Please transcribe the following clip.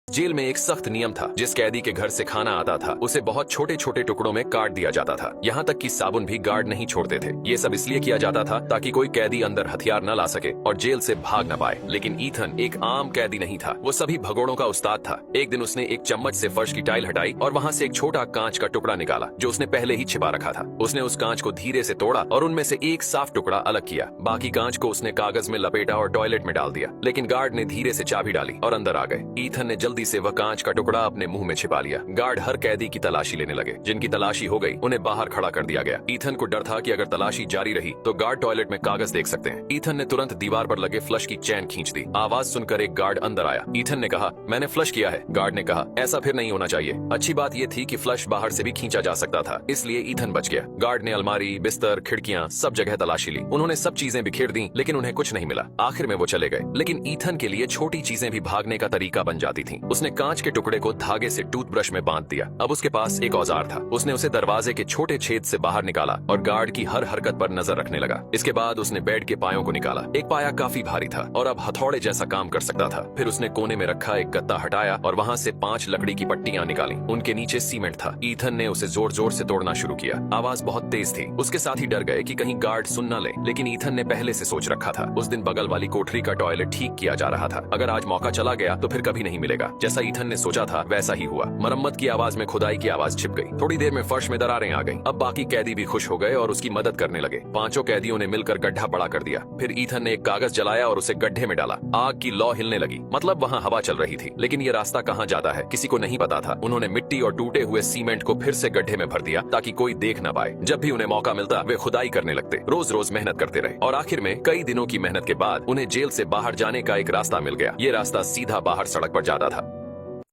Jail में एक सख्त नियम था। जिस कैदी के घर से खाना आता था उसे बहुत छोटे छोटे टुकड़ों में काट दिया जाता था। यहाँ तक कि साबुन भी गार्ड नहीं छोड़ते थे। ये सब इसलिए किया जाता था ताकि कोई कैदी अंदर हथियार न ला सके और जेल से भाग न पाए। लेकिन ईथन एक आम कैदी नहीं था, वो सभी भगोड़ों का उस्ताद था। एक दिन उसने एक चम्मच से फर्श की टाइल हटाई और वहाँ से एक छोटा कांच का टुकड़ा निकाला जो उसने पहले ही छिपा रखा था। उसने उस कांच को धीरे से तोड़ा और उनमें से एक साफ टुकड़ा अलग किया। बाकी कांच को उसने कागज में लपेटा और टॉयलेट में डाल दिया। लेकिन गार्ड ने धीरे से चाबी डाली और अंदर आ गए। ईथन ने जल्दी से वह कांच का टुकड़ा अपने मुंह में छिपा लिया। गार्ड हर कैदी की तलाशी लेने लगे। जिनकी तलाशी हो गई उन्हें बाहर खड़ा कर दिया गया। ईथन को डर था कि अगर तलाशी जारी रही तो गार्ड टॉयलेट में कागज देख सकते हैं। ईथन ने तुरंत दीवार पर लगे फ्लश की चैन खींच दी। आवाज सुनकर एक गार्ड अंदर आया। ईथन ने कहा, मैंने फ्लश किया है। गार्ड ने कहा, ऐसा फिर नहीं होना चाहिए। अच्छी बात यह थी कि फ्लश बाहर से भी खींचा जा सकता था, इसलिए ईथन बच गया। गार्ड ने अलमारी, बिस्तर, खिड़कियां सब जगह तलाशी ली। उन्होंने सब चीजें बिखेर दी लेकिन उन्हें कुछ नहीं मिला। आखिर में वो चले गए। लेकिन ईथन के लिए छोटी चीजें भी भागने का तरीका बन जाती थी। उसने कांच के टुकड़े को धागे से टूथब्रश में बांध दिया। अब उसके पास एक औजार था। उसने उसे दरवाजे के छोटे छेद से बाहर निकाला और गार्ड की हर हरकत पर नजर रखने लगा। इसके बाद उसने बेड के पायों को निकाला। एक पाया काफी भारी था और अब हथौड़े जैसा काम कर सकता था। फिर उसने कोने में रखा एक गद्दा हटाया और वहाँ से 5 लकड़ी की पट्टियां निकाली। उनके नीचे सीमेंट था। ईथन ने उसे जोर जोर से तोड़ना शुरू किया। आवाज बहुत तेज थी। उसके साथी डर गए कि कहीं गार्ड सुन न ले, लेकिन ईथन ने पहले से सोच रखा था। उस दिन बगल वाली कोठरी का टॉयलेट ठीक किया जा रहा था। अगर आज मौका चला गया तो फिर कभी नहीं मिलेगा। जैसा ईथन ने सोचा था वैसा ही हुआ। मरम्मत की आवाज में खुदाई की आवाज छिप गई। थोड़ी देर में फर्श में दरारें आ गईं। अब बाकी कैदी भी खुश हो गए और उसकी मदद करने लगे। 5 कैदियों ने मिलकर गड्ढा बड़ा कर दिया। फिर ईथन ने एक कागज जलाया और उसे गड्ढे में डाला। आग की लौ हिलने लगी, मतलब वहाँ हवा चल रही थी। लेकिन ये रास्ता कहाँ जाता है किसी को नहीं पता था। उन्होंने मिट्टी और टूटे हुए सीमेंट को फिर से गड्ढे में भर दिया ताकि कोई देख न पाए। जब भी उन्हें मौका मिलता वे खुदाई करने लगते। रोज रोज मेहनत करते रहे और आखिर में कई दिनों की मेहनत के बाद उन्हें जेल से बाहर जाने का एक रास्ता मिल गया। ये रास्ता सीधा बाहर सड़क पर जाता था।